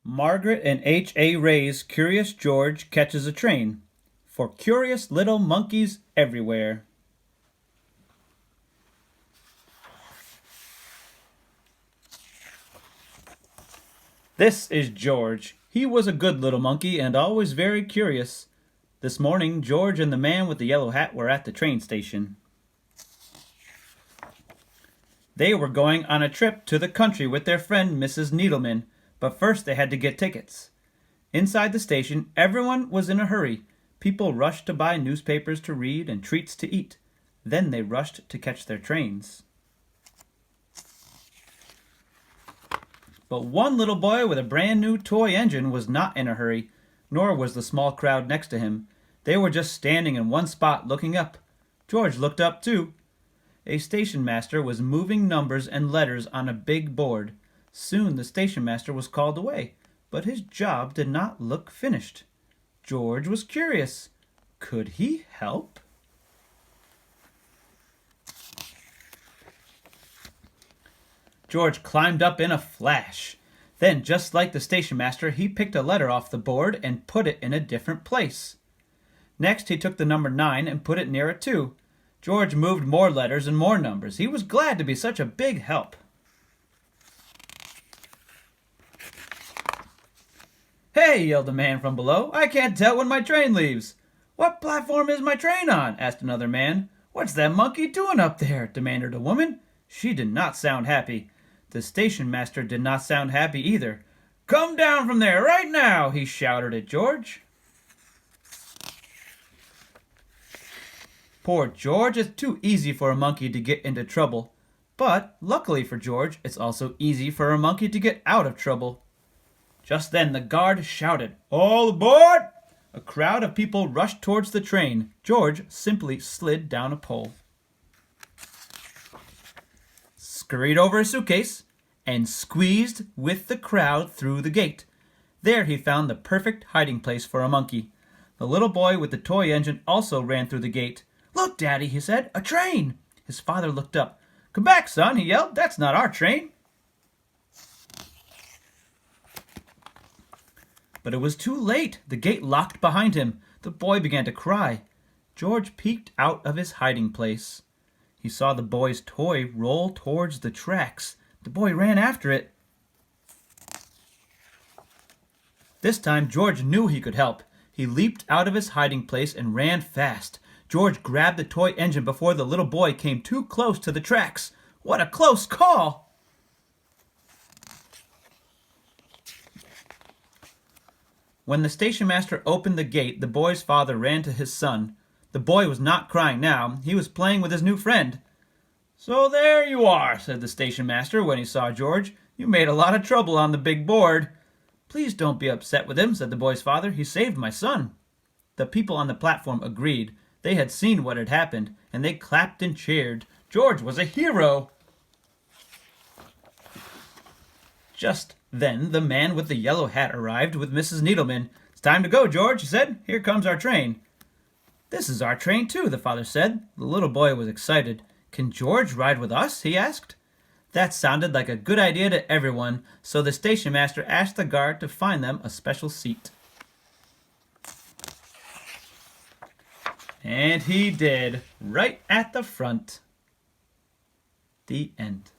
Margaret and H.A. Ray's Curious George Catches a Train for Curious Little Monkeys Everywhere. This is George. He was a good little monkey and always very curious. This morning, George and the man with the yellow hat were at the train station. They were going on a trip to the country with their friend Mrs. Needleman, but first they had to get tickets. Inside the station, everyone was in a hurry. People rushed to buy newspapers to read and treats to eat. Then they rushed to catch their trains. But one little boy with a brand new toy engine was not in a hurry, nor was the small crowd next to him. They were just standing in one spot looking up. George looked up too. A station master was moving numbers and letters on a big board. Soon the station master was called away, but his job did not look finished. George was curious. Could he help? George climbed up in a flash. Then, just like the station master, he picked a letter off the board and put it in a different place. Next, he took the number 9 and put it near a 2. George moved more letters and more numbers. He was glad to be such a big help. "Hey!" yelled a man from below. "I can't tell when my train leaves." "What platform is my train on?" asked another man. "What's that monkey doing up there?" demanded a woman. She did not sound happy. The station master did not sound happy either. "Come down from there right now!" he shouted at George. Poor George, it's too easy for a monkey to get into trouble. But, luckily for George, it's also easy for a monkey to get out of trouble. Just then the guard shouted, "All aboard!" A crowd of people rushed towards the train. George simply slid down a pole, scurried over a suitcase, and squeezed with the crowd through the gate. There he found the perfect hiding place for a monkey. The little boy with the toy engine also ran through the gate. "Look, Daddy," he said, "a train!" His father looked up. "Come back, son," he yelled. "That's not our train." But it was too late. The gate locked behind him. The boy began to cry. George peeked out of his hiding place. He saw the boy's toy roll towards the tracks. The boy ran after it. This time George knew he could help. He leaped out of his hiding place and ran fast. George grabbed the toy engine before the little boy came too close to the tracks. What a close call! When the station master opened the gate, the boy's father ran to his son. The boy was not crying now. He was playing with his new friend. "So there you are," said the station master when he saw George. "You made a lot of trouble on the big board." "Please don't be upset with him," said the boy's father. "He saved my son." The people on the platform agreed. They had seen what had happened, and they clapped and cheered. George was a hero. Just then the man with the yellow hat arrived with Mrs. Needleman. "It's time to go, George," he said. "Here comes our train." "This is our train too," the father said. The little boy was excited. "Can George ride with us?" he asked. That sounded like a good idea to everyone, so the station master asked the guard to find them a special seat. And he did, right at the front. The end.